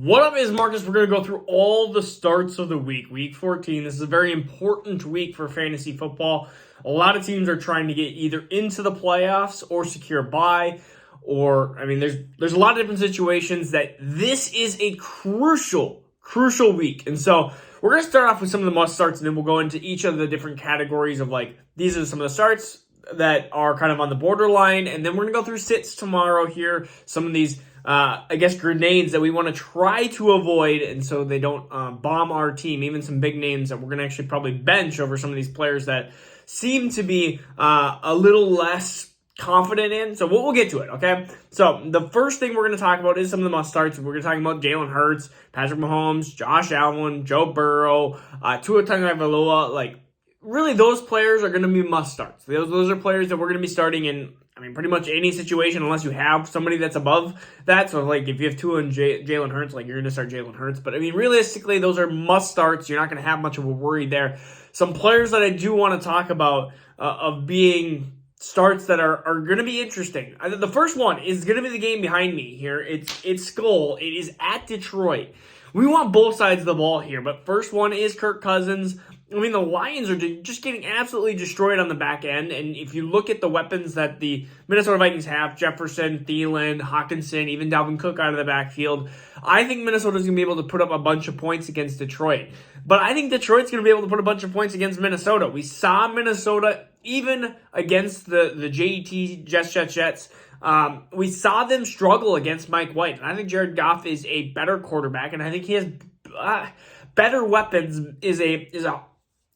What up is Marcus? We're going to go through all the starts of the week. Week 14. This is a very important week for fantasy football. A lot of teams are trying to get either into the playoffs or secure a bye. There's a lot of different situations that this is a crucial week. And so we're going to start off with some of the must starts, and then we'll go into each of the different categories of these are some of the starts that are kind of on the borderline. And then we're going to go through sits tomorrow here. Some of these grenades that we want to try to avoid, and so they don't bomb our team. Even some big names that we're going to actually probably bench over some of these players that seem to be a little less confident in. So we'll get to it, okay? So the first thing we're going to talk about is some of the must-starts. We're going to talk about Jalen Hurts, Patrick Mahomes, Josh Allen, Joe Burrow, Tua Tagovailoa. Really, those players are going to be must-starts. Those are players that we're going to be starting in pretty much any situation unless you have somebody that's above that. So, if you have Tua and Jalen Hurts, you're going to start Jalen Hurts. But, realistically, those are must-starts. You're not going to have much of a worry there. Some players that I do want to talk about of being starts that are going to be interesting. The first one is going to be the game behind me here. It's Skull. It is at Detroit. We want both sides of the ball here, but first one is Kirk Cousins. The Lions are just getting absolutely destroyed on the back end, and if you look at the weapons that the Minnesota Vikings have, Jefferson, Thielen, Hockenson, even Dalvin Cook out of the backfield, I think Minnesota's going to be able to put up a bunch of points against Detroit. But I think Detroit's going to be able to put a bunch of points against Minnesota. We saw Minnesota, even against the Jets, we saw them struggle against Mike White, and I think Jared Goff is a better quarterback, and I think he has better weapons.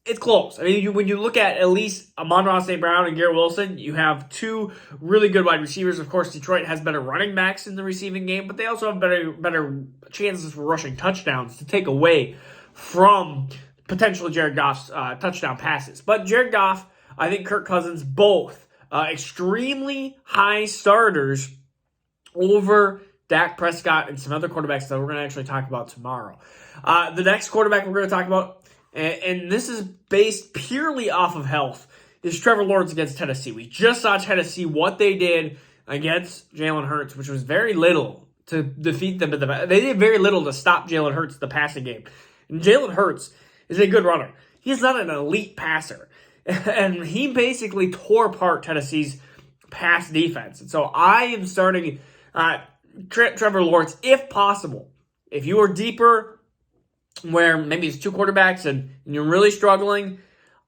It's close. When you look at least Amon-Ra St. Brown and Garrett Wilson, you have two really good wide receivers. Of course, Detroit has better running backs in the receiving game, but they also have better chances for rushing touchdowns to take away from potential Jared Goff's touchdown passes. But Jared Goff, I think Kirk Cousins, both extremely high starters over Dak Prescott and some other quarterbacks that we're going to actually talk about tomorrow. The next quarterback we're going to talk about, and this is based purely off of health, is Trevor Lawrence against Tennessee. We just saw Tennessee, what they did against Jalen Hurts, which was very little to defeat them. They did very little to stop Jalen Hurts, the passing game. And Jalen Hurts is a good runner. He's not an elite passer. And he basically tore apart Tennessee's pass defense. And so I am starting Trevor Lawrence, if possible. If you are deeper, where maybe it's two quarterbacks and you're really struggling,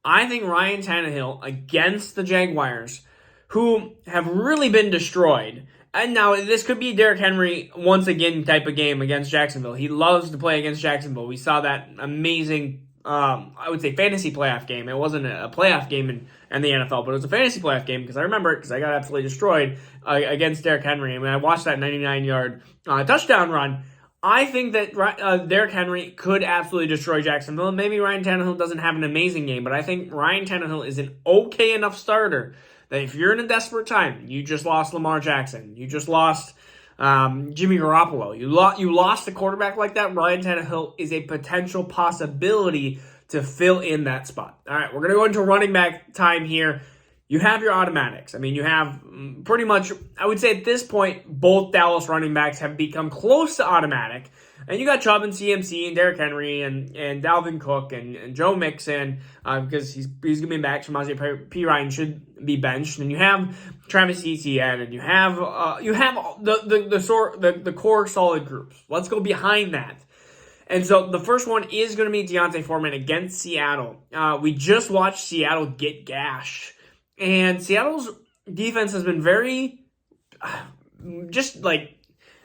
I think Ryan Tannehill against the Jaguars, who have really been destroyed. And now this could be Derrick Henry once again type of game against Jacksonville. He loves to play against Jacksonville. We saw that amazing, I would say, fantasy playoff game. It wasn't a playoff game in the NFL, but it was a fantasy playoff game because I remember it because I got absolutely destroyed against Derrick Henry. I watched that 99-yard touchdown run. I think that Derrick Henry could absolutely destroy Jacksonville, and maybe Ryan Tannehill doesn't have an amazing game, but I think Ryan Tannehill is an okay enough starter that if you're in a desperate time, you just lost Lamar Jackson, you just lost Jimmy Garoppolo, you lost a quarterback like that, Ryan Tannehill is a potential possibility to fill in that spot. All right, we're going to go into running back time here. You have your automatics. You have pretty much, I would say at this point, both Dallas running backs have become close to automatic. And you got Chubb and CMC and Derrick Henry and Dalvin Cook and Joe Mixon because he's going to be back. Samaje Perine should be benched. And you have Travis Etienne and you have the core solid groups. Let's go behind that. And so the first one is going to be D'Onta Foreman against Seattle. We just watched Seattle get gashed. And Seattle's defense has been very, just like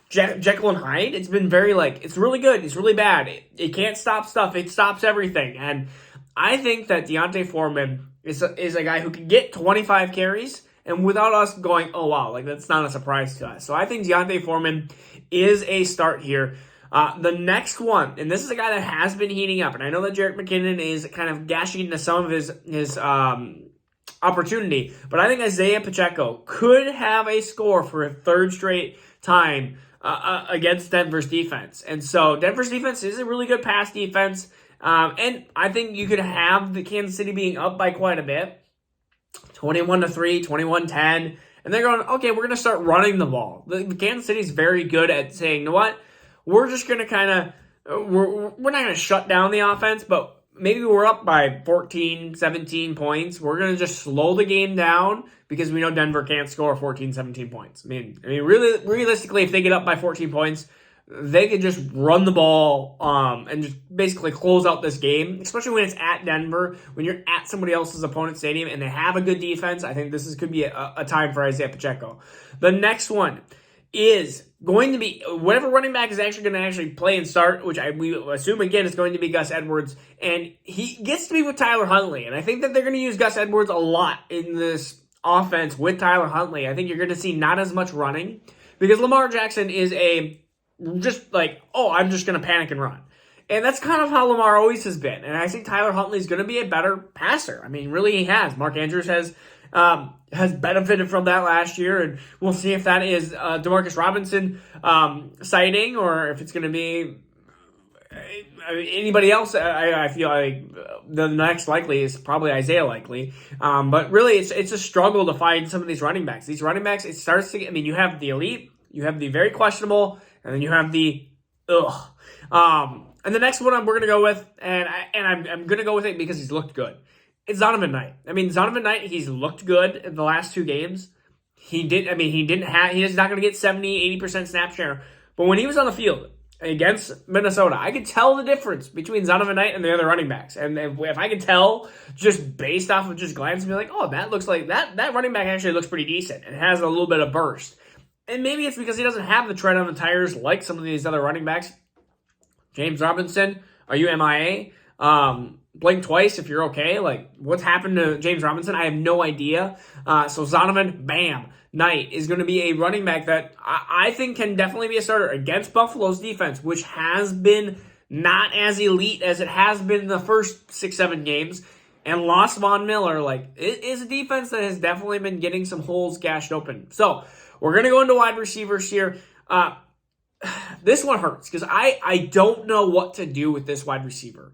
Jekyll and Hyde. It's been very it's really good, it's really bad. It can't stop stuff, it stops everything. And I think that D'Onta Foreman is a guy who can get 25 carries, and without us going, oh wow, that's not a surprise to us. So I think D'Onta Foreman is a start here. The next one, and this is a guy that has been heating up, and I know that Jerick McKinnon is kind of gashing into some of his opportunity, but I think Isaiah Pacheco could have a score for a third straight time against Denver's defense. And so Denver's defense is a really good pass defense, and I think you could have the Kansas City being up by quite a bit, 21-3, 21-10, and they're going, okay, we're going to start running the ball. The Kansas City is very good at saying, you know what, we're just going to we're not going to shut down the offense, but maybe we're up by 14, 17 points. We're going to just slow the game down because we know Denver can't score 14, 17 points. I mean, really, realistically, if they get up by 14 points, they could just run the ball and just basically close out this game, especially when it's at Denver, when you're at somebody else's opponent's stadium and they have a good defense. I think could be a time for Isaiah Pacheco. The next one is going to be whatever running back is actually going to play and start, which we assume again is going to be Gus Edwards, and he gets to be with Tyler Huntley, and I think that they're going to use Gus Edwards a lot in this offense with Tyler Huntley. I think you're going to see not as much running because Lamar Jackson is I'm just going to panic and run. And that's kind of how Lamar always has been. And I think Tyler Huntley is going to be a better passer. I mean, really he has. Mark Andrews has benefited from that last year, and we'll see if that is Demarcus Robinson sighting or if it's going to be anybody else. I feel like the next likely is probably Isaiah Likely. But really, it's a struggle to find some of these running backs. These running backs, it starts to, you have the elite, you have the very questionable, and then you have the ugh. And the next one we're going to go with, and I'm going to go with it because he's looked good. It's Zonovan Knight. Zonovan Knight, he's looked good in the last 2 games. He's not going to get 70, 80% snap share. But when he was on the field against Minnesota, I could tell the difference between Zonovan Knight and the other running backs. And if I could tell just based off of just glancing, be like, oh, that looks like that running back actually looks pretty decent. It has a little bit of burst. And maybe it's because he doesn't have the tread on the tires like some of these other running backs. James Robinson, are you MIA? Blink twice if you're okay. Like, what's happened to James Robinson? I have no idea. So Zonovan, Knight is going to be a running back that I think can definitely be a starter against Buffalo's defense, which has been not as elite as it has been in the first 6-7 games, and lost Von Miller. Like, it is a defense that has definitely been getting some holes gashed open. So we're going to go into wide receivers here. This one hurts because I don't know what to do with this wide receiver.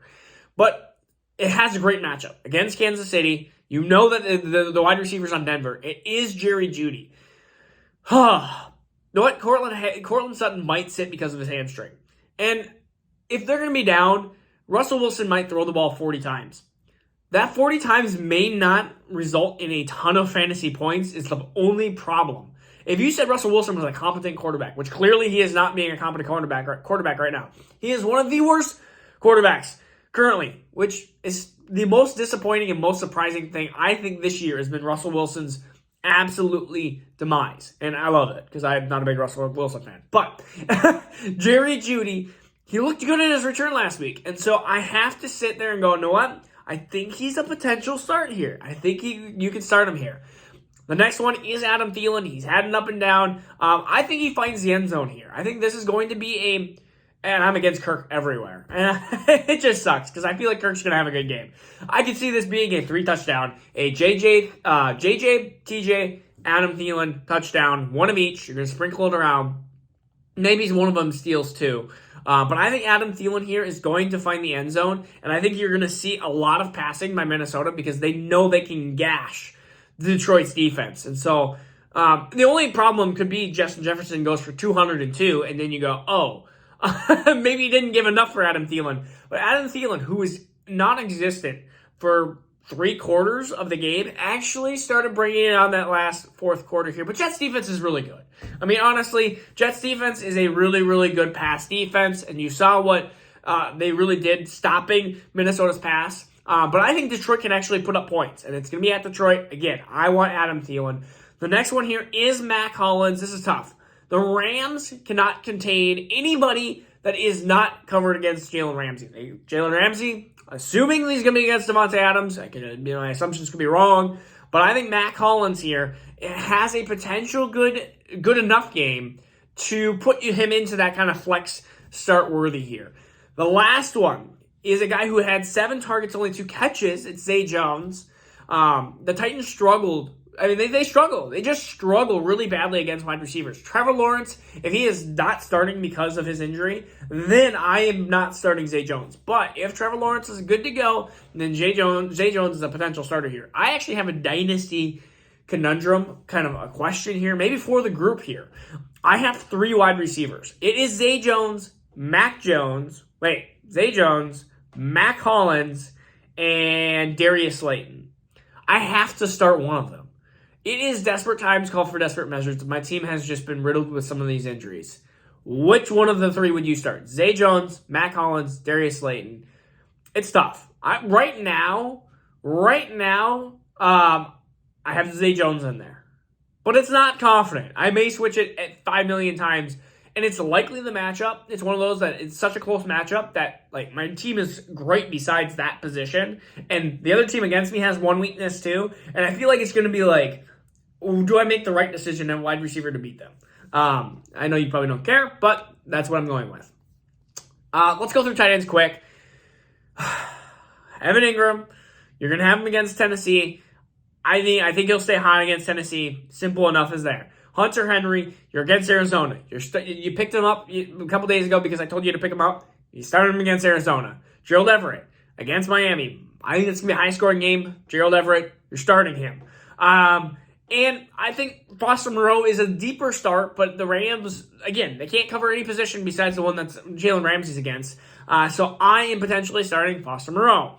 But it has a great matchup against Kansas City. You know that the wide receivers on Denver, it is Jerry Jeudy. You know what? Cortland Sutton might sit because of his hamstring. And if they're going to be down, Russell Wilson might throw the ball 40 times. That 40 times may not result in a ton of fantasy points. It's the only problem. If you said Russell Wilson was a competent quarterback, which clearly he is not being a competent quarterback right now. He is one of the worst quarterbacks currently, which is the most disappointing and most surprising thing I think this year has been Russell Wilson's absolutely demise. And I love it because I'm not a big Russell Wilson fan. But Jerry Jeudy, he looked good in his return last week. And so I have to sit there and go, you know what? I think he's a potential start here. I think you can start him here. The next one is Adam Thielen. He's had an up and down. I think he finds the end zone here. I think this is going to be and I'm against Kirk everywhere. And it just sucks because I feel like Kirk's going to have a good game. I could see this being a 3-touchdown, a JJ, TJ, Adam Thielen touchdown, one of each. You're going to sprinkle it around. Maybe one of them steals 2. But I think Adam Thielen here is going to find the end zone. And I think you're going to see a lot of passing by Minnesota because they know they can gash Detroit's defense. And so the only problem could be Justin Jefferson goes for 202, and then you go, oh, maybe he didn't give enough for Adam Thielen. But Adam Thielen, who is non-existent for 3/4 of the game, actually started bringing it on that last 4th quarter here. But Jets defense is really good. Honestly, Jets defense is a really, really good pass defense, and you saw what they really did stopping Minnesota's pass. But I think Detroit can actually put up points, and it's going to be at Detroit. Again, I want Adam Thielen. The next one here is Mac Hollins. This is tough. The Rams cannot contain anybody that is not covered against Jalen Ramsey. Jalen Ramsey, assuming he's going to be against Davante Adams, my assumptions could be wrong, but I think Mac Hollins here has a potential good enough game to put him into that kind of flex start worthy here. The last one is a guy who had 7 targets, only 2 catches. It's Zay Jones. The Titans struggled. They struggle. They just struggle really badly against wide receivers. Trevor Lawrence, if he is not starting because of his injury, then I am not starting Zay Jones. But if Trevor Lawrence is good to go, then Zay Jones is a potential starter here. I actually have a dynasty conundrum, kind of a question here, maybe for the group here. I have 3 wide receivers. It is Zay Jones, Zay Jones, Mac Hollins, and Darius Slayton. I have to start one of them. It is desperate times call for desperate measures. My team has just been riddled with some of these injuries. Which one of the three would you start? Zay Jones, Mac Hollins, Darius Slayton. It's tough. Right now, I have Zay Jones in there. But it's not confident. I may switch it at 5 million times, and it's likely the matchup. It's one of those that it's such a close matchup that like my team is great besides that position, and the other team against me has one weakness too, and I feel like it's going to be like, do I make the right decision at wide receiver to beat them? I know you probably don't care, but that's what I'm going with. Let's go through tight ends quick. Evan Ingram, you're going to have him against Tennessee. I think he'll stay high against Tennessee. Simple enough as there. Hunter Henry, you're against Arizona. You picked him up a couple days ago because I told you to pick him up. You started him against Arizona. Gerald Everett against Miami. I think it's going to be a high-scoring game. Gerald Everett, you're starting him. And I think Foster Moreau is a deeper start, but the Rams, again, they can't cover any position besides the one that's Jalen Ramsey's against. So I am potentially starting Foster Moreau.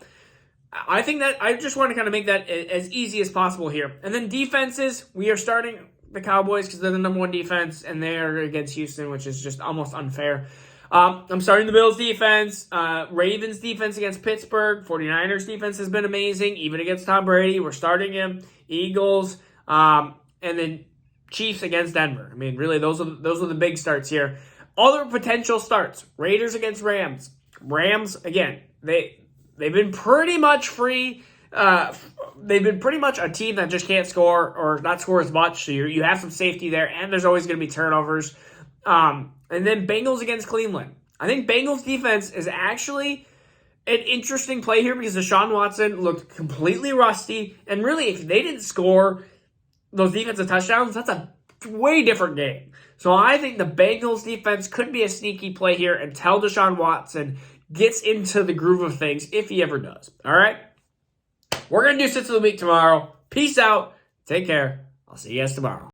I think that I just want to kind of make that as easy as possible here. And then defenses, we are starting the Cowboys because they're the number one defense, and they're against Houston, which is just almost unfair. I'm starting the Bills defense, Ravens defense against Pittsburgh, 49ers defense has been amazing, even against Tom Brady. We're starting him. Eagles, and then Chiefs against Denver. I mean, really, those are the big starts here. Other potential starts: Raiders against Rams. Rams, again, they've been pretty much free. They've been pretty much a team that just can't score or not score as much. So you have some safety there, and there's always going to be turnovers. And then Bengals against Cleveland. I think Bengals defense is actually an interesting play here because Deshaun Watson looked completely rusty. And really, if they didn't score those defensive touchdowns, that's a way different game. So I think the Bengals defense could be a sneaky play here until Deshaun Watson gets into the groove of things, if he ever does. All right? We're going to do Sits of the Week tomorrow. Peace out. Take care. I'll see you guys tomorrow.